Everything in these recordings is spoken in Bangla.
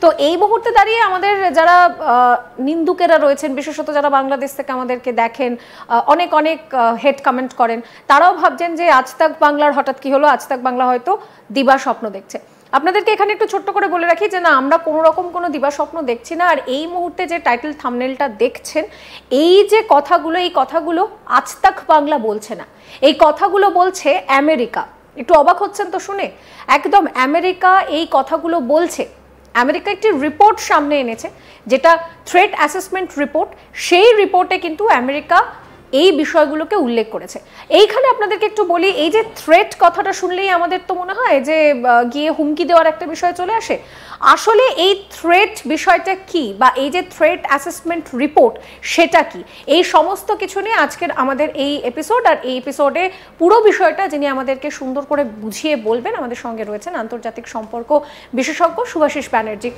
তো এই মুহূর্তে দাঁড়িয়ে আমাদের যারা নিন্দুকেরা রয়েছেন, বিশেষত যারা বাংলাদেশ থেকে আমাদেরকে দেখেন, অনেক অনেক হেড কমেন্ট করেন, তারাও ভাবছেন যে আজ তাক বাংলার হঠাৎ কি হলো, আজ তাক বাংলা হয়তো দিবা স্বপ্ন দেখছে। আপনাদেরকে এখানে একটু ছোট্ট করে বলে রাখি যে না, আমরা কোনো রকম কোনো দিবা স্বপ্ন দেখছি না। আর এই মুহূর্তে যে টাইটেল থাম্বনেলটা দেখছেন, এই যে কথাগুলো, এই কথাগুলো আজ তাক বাংলা বলছে না, এই কথাগুলো বলছে আমেরিকা। একটু অবাক হচ্ছেন তো শুনে? একদম আমেরিকা এই কথাগুলো বলছে। আমেরিকা একটি রিপোর্ট সামনে এনেছে, যেটা থ্রেট অ্যাসেসমেন্ট রিপোর্ট। সেই রিপোর্টে কিন্তু আমেরিকা এই বিষয়গুলোকে উল্লেখ করেছে। এইখানে আপনাদেরকে একটু বলি, এই যে থ্রেট কথাটা শুনলেই আমাদের তো মনে হয় যে গিয়ে হুমকি দেওয়ার একটা বিষয় চলে আসে। আসলে এই থ্রেট বিষয়টা কি, বা এই যে থ্রেট অ্যাসেসমেন্ট রিপোর্ট সেটা কি, এই সমস্ত কিছু নিয়ে আজকের আমাদের এই এপিসোড। আর এই এপিসোডে পুরো বিষয়টা যিনি আমাদেরকে সুন্দর করে বুঝিয়ে বলবেন, আমাদের সঙ্গে রয়েছেন আন্তর্জাতিক সম্পর্ক বিশেষজ্ঞ শুভাশিস ব্যানার্জি।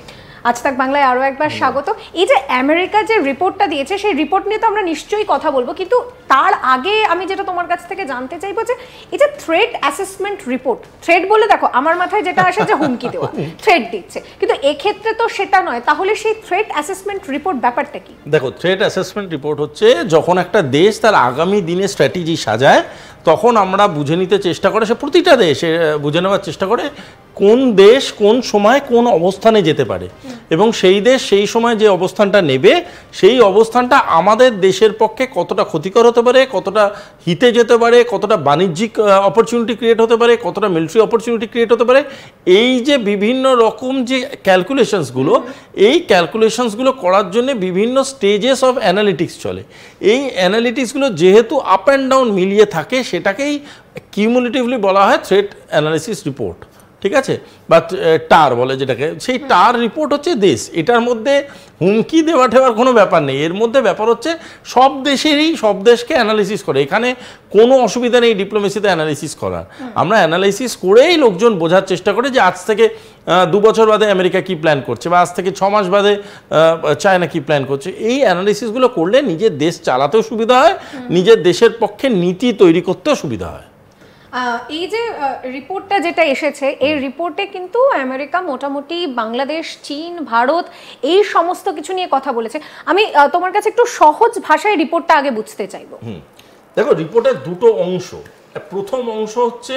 আজ তাক বাংলায় আরও একবার স্বাগত। এই যে আমেরিকা যে রিপোর্টটা দিয়েছে, সেই রিপোর্ট নিয়ে তো আমরা নিশ্চয়ই কথা বলবো, কিন্তু তার আগে আমি যেটা তোমার কাছ থেকে জানতে চাইবো যে এই যে থ্রেট অ্যাসেসমেন্ট রিপোর্ট, থ্রেট বলে দেখো আমার মাথায় যেটা আসে যে হুমকি দেওয়া, থ্রেট দিচ্ছে, কিন্তু এক্ষেত্রে তো সেটা নয়। তাহলে সেই থ্রেট অ্যাসেসমেন্ট রিপোর্ট ব্যাপারটা কি? দেখো, থ্রেট অ্যাসেসমেন্ট রিপোর্ট হচ্ছে যখন একটা দেশ তার আগামী দিনে স্ট্র্যাটেজি সাজায়, তখন আমরা বুঝে নিতে চেষ্টা করে, সে প্রতিটা দেশ বুঝে নেওয়ার চেষ্টা করে কোন দেশ কোন সময় কোন অবস্থানে যেতে পারে, এবং সেই দেশ সেই সময় যে অবস্থানটা নেবে, সেই অবস্থানটা আমাদের দেশের পক্ষে কতটা ক্ষতিকর হতে পারে, কতটা হিতে যেতে পারে, কতটা বাণিজ্যিক অপরচুনিটি ক্রিয়েট হতে পারে, কতটা মিলিটারি অপরচুনিটি ক্রিয়েট হতে পারে। এই যে বিভিন্ন রকম যে ক্যালকুলেশনসগুলো, এই ক্যালকুলেশনসগুলো করার জন্য বিভিন্ন স্টেজেস অফ অ্যানালিটিক্স চলে। এই অ্যানালিটিক্সগুলো যেহেতু আপ অ্যান্ড ডাউন মিলিয়ে থাকে, সেটাকেই কিউমুলেটিভলি বলা হয় থ্রেট অ্যানালিসিস রিপোর্ট, ঠিক আছে, বা টার বলে যেটাকে। সেই টার রিপোর্ট হচ্ছে দেশ, এটার মধ্যে হুমকি দেওয়া ঠেওয়ার কোনো ব্যাপার নেই। এর মধ্যে ব্যাপার হচ্ছে সব দেশেরই সব দেশকে অ্যানালিসিস করে, এখানে কোনো অসুবিধা নেই ডিপ্লোমেসিতে অ্যানালিসিস করার। আমরা অ্যানালিসিস করেই লোকজন বোঝার চেষ্টা করে যে আজ থেকে 2 বছর বাদে আমেরিকা কি প্ল্যান করছে, বা আজ থেকে 6 মাস বাদে চায়না কি প্ল্যান করছে। এই অ্যানালিসিসগুলো করলে নিজের দেশ চালাতেও সুবিধা হয়, নিজের দেশের পক্ষে নীতি তৈরি করতেও সুবিধা হয়। এই যে রিপোর্টটা যেটা এসেছে, এই রিপোর্টে কিন্তু আমেরিকা মোটামুটি বাংলাদেশ, চীন, ভারত এই সমস্ত কিছু নিয়ে কথা বলেছে। আমি তোমার কাছে একটু সহজ ভাষায় রিপোর্টটা আগে বুঝতে চাইবো। দেখো, রিপোর্টের দুটো অংশ। প্রথম অংশ হচ্ছে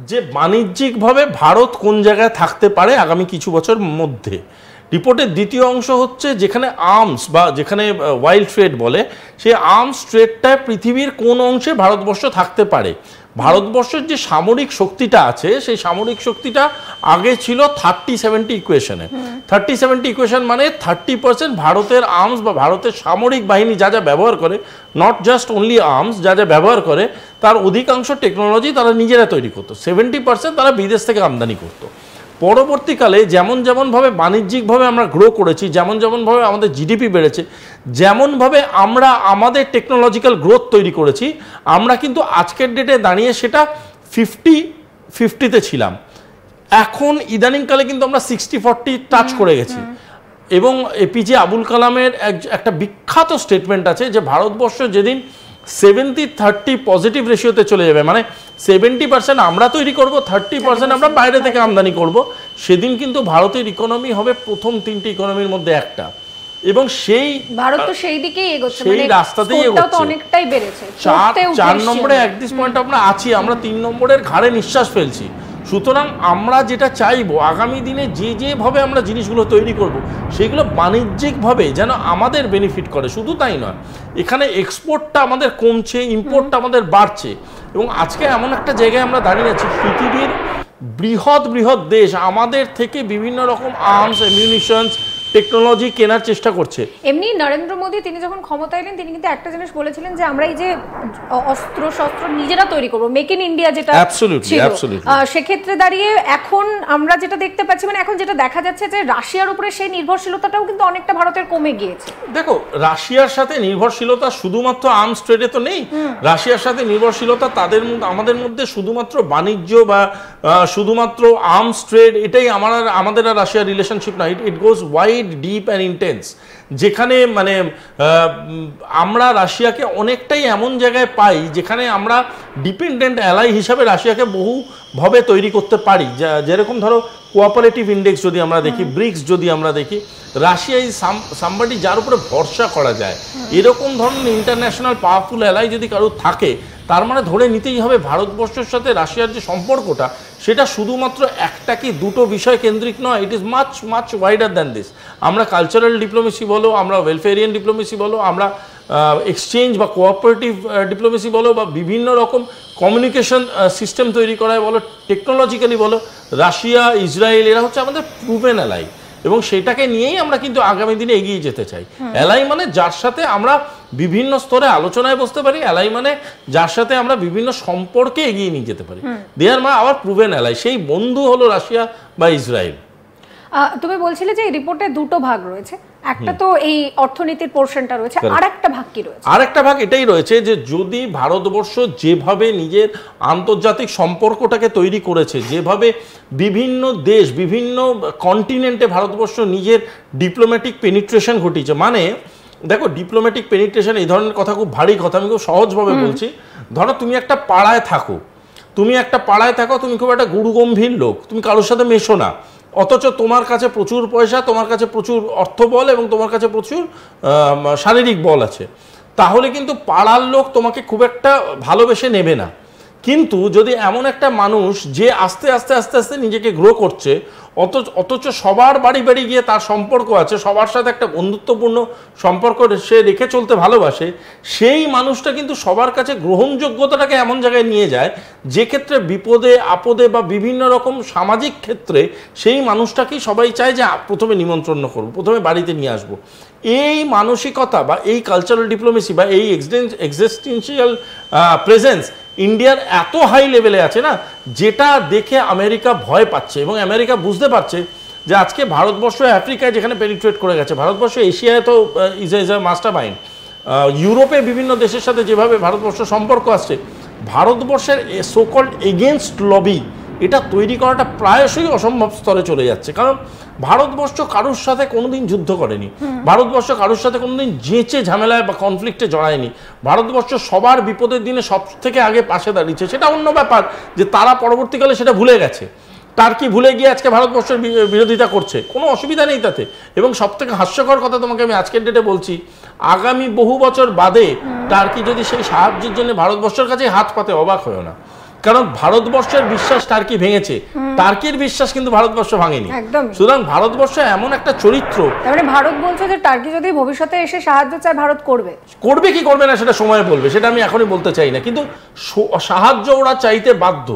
যে বাণিজ্যিকভাবে ভারত কোন জায়গায় থাকতে পারে আগামী কিছু বছর মধ্যে। রিপোর্টের দ্বিতীয় অংশ হচ্ছে যেখানে আর্মস বা যেখানে ওয়াইল্ড ট্রেড বলে, সেই আর্মস ট্রেডটায় পৃথিবীর কোন অংশে ভারতবর্ষ থাকতে পারে। ভারতবর্ষের যে সামরিক শক্তিটা আছে, সেই সামরিক শক্তিটা আগে ছিল 30-70 ইকুয়েশনে। 30-70 ইকুয়েশন মানে 30% ভারতের আর্মস বা ভারতের সামরিক বাহিনী যা যা ব্যবহার করে, নট জাস্ট অনলি আর্মস, যা যা ব্যবহার করে তার অধিকাংশ টেকনোলজি তারা নিজেরা তৈরি করতো, 70% তারা বিদেশ থেকে আমদানি করতো। পরবর্তীকালে যেমন যেমনভাবে বাণিজ্যিকভাবে আমরা গ্রো করেছি, যেমন যেমনভাবে আমাদের জিডিপি বেড়েছে, যেমনভাবে আমরা আমাদের টেকনোলজিক্যাল গ্রোথ তৈরি করেছি, আমরা কিন্তু আজকের ডেটে দাঁড়িয়ে সেটা 50-50-তে ছিলাম। এখন ইদানিংকালে কিন্তু আমরা 60-40 টাচ করে গেছি। এবং এপিজে আবুল কালামের একটা বিখ্যাত স্টেটমেন্ট আছে যে ভারতবর্ষ যেদিন 70-30 পজিটিভ রেশিওতে চলে যাবে, মানে 70% আমরা তৈরি করব, 30% আমরা বাইরে থেকে আমদানি করব, সেদিন কিন্তু ভারতের ইকোনমি হবে প্রথম 3টি ইকোনমির মধ্যে একটা। এবং সেই ভারত তো সেই দিকেই এগোচ্ছে, সেই রাস্তাতেই এগোচ্ছে, অনেকটাই বেড়েছে। 4 নম্বরে এক দিস পয়েন্ট আমরা আছি, আমরা 3 নম্বরের ঘাড়ে নিঃশ্বাস ফেলছি। সুতরাং আমরা যেটা চাইবো আগামী দিনে যেভাবে আমরা জিনিসগুলো তৈরি করব, সেগুলো বাণিজ্যিকভাবে যেন আমাদের বেনিফিট করে। শুধু তাই নয়, এখানে এক্সপোর্টটা আমাদের কমছে, ইম্পোর্টটা আমাদের বাড়ছে। এবং আজকে এমন একটা জায়গায় আমরা দাঁড়িয়ে আছি, পৃথিবীর বৃহৎ বৃহৎ দেশ আমাদের থেকে বিভিন্ন রকম আর্মস, অ্যামিউনিশনস, টেকনোলজি কেনার চেষ্টা করছে। এমনি নরেন্দ্র মোদী তিনি যখন ক্ষমতায় এলেন, তিনি কিন্তু একটা জিনিস বলেছিলেন যে আমরা এই যে অস্ত্র শস্ত্র নিজেরা তৈরি করবো, মেক ইন ইন্ডিয়া যেটা ছিল, সেক্ষেত্রে দাঁড়িয়ে এখন আমরা যেটা দেখতে পাচ্ছি, মানে এখন যেটা দেখা যাচ্ছে যে রাশিয়ার উপরে সেই নির্ভরশীলতাটাও কিন্তু অনেকটা ভারতের কমে গিয়েছে। দেখো, রাশিয়ার সাথে নির্ভরশীলতা শুধুমাত্র আর্মস ট্রেডে তো নেই। রাশিয়ার সাথে নির্ভরশীলতা আমাদের মধ্যে শুধুমাত্র বাণিজ্য বা শুধুমাত্র আর্মস ট্রেড, এটাই আমাদের আর রাশিয়ার রিলেশনশিপ না। It goes wide quite deep and intense, যেখানে মানে আমরা রাশিয়াকে অনেকটাই এমন জায়গায় পাই যেখানে আমরা ডিপেন্ডেন্ট অ্যালাই হিসাবে রাশিয়াকে বহুভাবে তৈরি করতে পারি। যেরকম ধরো কোঅপারেটিভ ইন্ডেক্স যদি আমরা দেখি, ব্রিক্স যদি আমরা দেখি, রাশিয়া ইজ সামবাডি যার উপরে ভরসা করা যায়। এরকম ধরনের ইন্টারন্যাশনাল পাওয়ারফুল অ্যালাই যদি কারো থাকে, তার মানে ধরে নিতেই হবে ভারতবর্ষের সাথে রাশিয়ার যে সম্পর্কটা সেটা শুধুমাত্র একটা কি দুটো বিষয় কেন্দ্রিক নয়, it is much much wider than this. আমরা কালচারাল ডিপ্লোমেসি বলো, আমরা ওয়েলফেয়ারিয়ান ডিপ্লোমেসি বলো, আমরা এক্সচেঞ্জ বা কোঅপারেটিভ ডিপ্লোমেসি বলো, বা বিভিন্ন রকম কমিউনিকেশন সিস্টেম তৈরি করায় বলো, টেকনোলজিক্যালি বলো, রাশিয়া ইসরায়েল এরা হচ্ছে আমাদের প্রুভেন অ্যালাই, এবং সেটাকে নিয়েই আমরা কিন্তু আগামী দিনে এগিয়ে যেতে চাই। অ্যালাই মানে যার সাথে আমরা বিভিন্ন স্তরে আলোচনায় বসতে পারি, অ্যালাই মানে যার সাথে আমরা বিভিন্ন সম্পর্কে এগিয়ে নিয়ে যেতে পারি। দেয়ার মানে আবার প্রুভেন অ্যালাই, সেই বন্ধু হলো রাশিয়া বা ইসরায়েল। তুমি বলছিলে যে এই রিপোর্টে দুটো ভাগ রয়েছে, একটা তো এই অর্থনীতির পোরশনটা রয়েছে, আর একটা ভাগ কি রয়েছে? আর একটা ভাগ এটাই রয়েছে যে যদি ভারতবর্ষ যেভাবে নিজের আন্তর্জাতিক সম্পর্কটাকে তৈরি করেছে, যেভাবে বিভিন্ন দেশ বিভিন্ন কন্টিনেন্টে ভারতবর্ষ নিজের ডিপ্লোম্যাটিক পেনিট্রেশন ঘটিয়েছে, মানে দেখো ডিপ্লোম্যাটিক পেনিট্রেশন এই ধরনের কথা খুব ভারী কথা, আমি খুব সহজভাবে বলছি। ধরো তুমি একটা পাড়ায় থাকো, তুমি খুব একটা গুরুগম্ভীর লোক, তুমি কারোর সাথে মেশো না, অথচ তোমার কাছে প্রচুর পয়সা, তোমার কাছে প্রচুর অর্থ বল এবং তোমার কাছে প্রচুর শারীরিক বল আছে, তাহলে কিন্তু পাড়ার লোক তোমাকে খুব একটা ভালোবেসে নেবে না। কিন্তু যদি এমন একটা মানুষ যে আস্তে আস্তে আস্তে আস্তে নিজেকে গ্রো করছে, অথচ সবার বাড়ি বাড়ি গিয়ে তার সম্পর্ক আছে, সবার সাথে একটা বন্ধুত্বপূর্ণ সম্পর্ক সে রেখে চলতে ভালোবাসে, সেই মানুষটা কিন্তু সবার কাছে গ্রহণযোগ্যতাটাকে এমন জায়গায় নিয়ে যায় যে ক্ষেত্রে বিপদে আপদে বা বিভিন্ন রকম সামাজিক ক্ষেত্রে সেই মানুষটাকেই সবাই চায় যে প্রথমে নিমন্ত্রণ করবো, প্রথমে বাড়িতে নিয়ে আসবো। এই মানসিকতা বা এই কালচারাল ডিপ্লোমেসি বা এই এক্সিস্টেন্সিয়াল প্রেজেন্স ইন্ডিয়ার এত হাই লেভেলে আছে না, যেটা দেখে আমেরিকা ভয় পাচ্ছে, এবং আমেরিকা বুঝতে পারছে যে আজকে ভারতবর্ষ আফ্রিকায় যেখানে পেনিট্রেট করে গেছে, ভারতবর্ষ এশিয়ায় তো ইজ এ মাস্টার মাইন্ড, ইউরোপে বিভিন্ন দেশের সাথে যেভাবে ভারতবর্ষ সম্পর্ক আসছে, ভারতবর্ষের সোকল্ড এগেনস্ট লবি এটা তৈরি করাটা প্রায়শই অসম্ভব স্তরে চলে যাচ্ছে। কারণ ভারতবর্ষ কারোর সাথে কোনোদিন যুদ্ধ করেনি, ভারতবর্ষ কারোর সাথে কোনোদিন যেচে ঝামেলায় বা কনফ্লিক্টে জড়ায়নি, ভারতবর্ষ সবার বিপদের দিনে সব থেকে আগে পাশে দাঁড়িয়েছে। সেটা অন্য ব্যাপার যে তারা পরবর্তীকালে সেটা ভুলে গেছে, টার্কি ভুলে গিয়ে আজকে ভারতবর্ষের বিরোধিতা করছে, কোনো অসুবিধা নেই তাতে। এবং সব থেকে হাস্যকর কথা তোমাকে আমি আজকের ডেটে বলছি, আগামী বহু বছর বাদে টার্কি যদি সেই সাহায্যের জন্য ভারতবর্ষের কাছে হাত পাতে, অবাক হয়েও না, কারণ ভারতবর্ষের বিশ্বাস টার্কি ভেঙেছে, টার্কির বিশ্বাস কিন্তু ভারতবর্ষ ভাঙেনি। সুতরাং ভারতবর্ষ এমন একটা চরিত্র, মানে ভারত বলছে যে টার্কি যদি ভবিষ্যতে এসে সাহায্য চায় ভারত করবে কি করবে না সেটা সময় বলবে, সেটা আমি এখনই বলতে চাই না, কিন্তু সাহায্য ওরা চাইতে বাধ্য।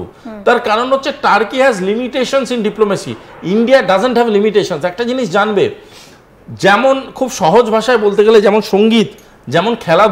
তার কারণ হচ্ছে turkey has limitations in diplomacy, India doesn't have limitations. একটা জিনিস জানবে, যেমন খুব সহজ ভাষায় বলতে গেলে যেমন সঙ্গীত, যেমন খেলাধুলা,